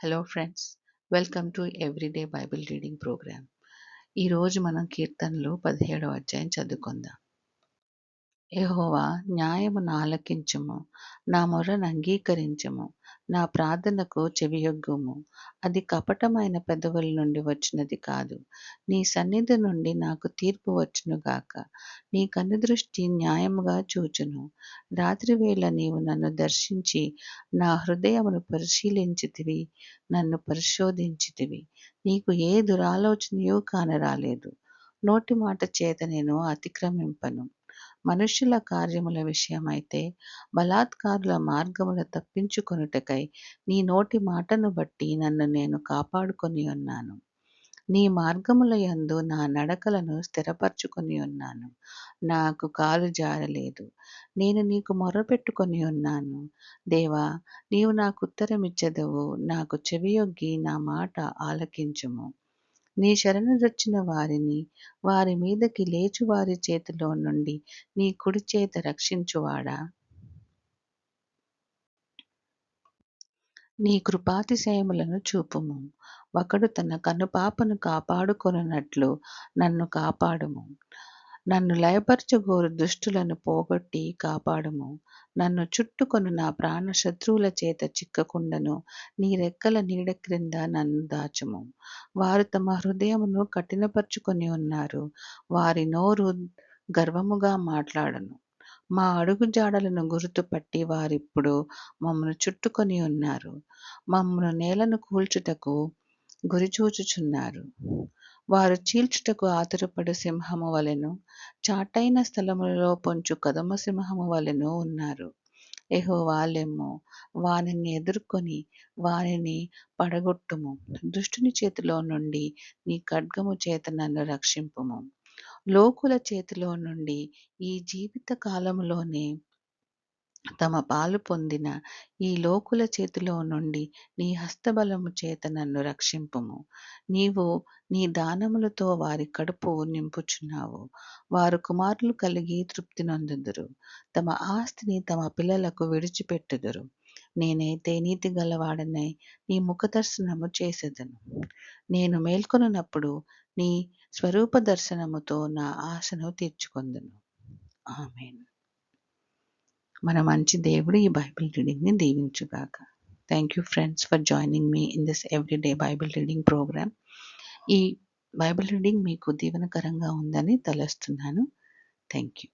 Hello friends, welcome to everyday Bible reading programme. ఈరోజు మనం కీర్తనలు 17వ అధ్యాయం చదువుకుందాం. యెహోవా న్యాయమును ఆలకించుము, నా మొర్రను అంగీకరించుము, నా ప్రార్థనకు చెవియొగ్గుము. అది కపటమైన పెదవుల నుండి వచ్చినది కాదు. నీ సన్నిధి నుండి నాకు తీర్పు వచ్చునుగాక. నీ కనుదృష్టి న్యాయముగా చూచును. రాత్రివేళ నీవు నన్ను దర్శించి నా హృదయమును పరిశీలించితివి, నన్ను పరిశోధించితివి. నీకు ఏ దురాలోచనయూ కానరాలేదు. నోటి మాట చేత నేను అతిక్రమింపను. మనుష్యుల కార్యముల విషయమైతే బలాత్కారుల మార్గముల తప్పించుకొనుటకై నీ నోటి మాటను బట్టి నన్ను నేను కాపాడుకొని ఉన్నాను. నీ మార్గముల యందు నా నడకలను స్థిరపరచుకొని ఉన్నాను. నాకు కాలు జారలేదు. నేను నీకు మొర్రపెట్టుకొని ఉన్నాను. దేవా, నీవు నాకు ఉత్తరమిచ్చెదవు. నాకు చెవియొగ్గి నా మాట ఆలకించుము. నీ శరణుజొచ్చిన వారిని, వారి మీదకి లేచువారి చేతిలో నుండి నీ కుడి చేత రక్షించువాడా? నీ కృపాతిశయములను చూపుము. ఒకడు తన కనుపాపను కాపాడుకొనున్నట్లు నన్ను కాపాడుము. నన్ను లయపరచగోరు దుష్టులను పోగొట్టి కాపాడుము. నన్ను చుట్టుకొని నా ప్రాణ శత్రువుల చేత చిక్కకుండను నీ రెక్కల నీడ క్రింద నన్ను దాచుము. వారు తమ హృదయమును కఠినపరుచుకొని ఉన్నారు. వారి నోరు గర్వముగా మాట్లాడును. మా అడుగుజాడలను గుర్తుపట్టి వారిప్పుడు మమ్మను చుట్టుకొని ఉన్నారు. మమ్మను నేలను కూల్చుటకు గురిచూచుచున్నారు. వారు చీల్చుటకు ఆతురపడు సింహము వలెను, చాటైన స్థలములలో పొంచు కదమ సింహము వలెను ఉన్నారు. యెహోవా లెమ్ము, వానిని ఎదుర్కొని వానిని పడగొట్టుము. దుష్టుని చేతిలో నుండి నీ ఖడ్గము చేత నన్ను రక్షింపుము. లోకుల చేతిలో నుండి ఈ జీవిత కాలములోనే తమ పాలు పొందిన ఈ లోకుల చేతిలో నుండి నీ హస్తబలము చేత నన్ను రక్షింపుము. నీవు నీ దానములతో వారి కడుపు నింపుచున్నావు. వారు కుమారులు కలిగి తృప్తి నొందుదురు. తమ ఆస్తిని తమ పిల్లలకు విడిచిపెట్టుదురు. నేనైతే నీతి గలవాడనై నీ ముఖదర్శనము చేసేదను. నేను మేల్కొనున్నప్పుడు నీ స్వరూప దర్శనముతో నా ఆశను తీర్చుకొందును. ఆమేన్. మన మంచి దేవుడు ఈ బైబిల్ రీడింగ్‌ని దీవించుగాక. Thank you friends for joining me in this everyday Bible reading program. ఈ బైబిల్ రీడింగ్ మీకు దీవెనకరంగా ఉందని తలస్తున్నాను. Thank you.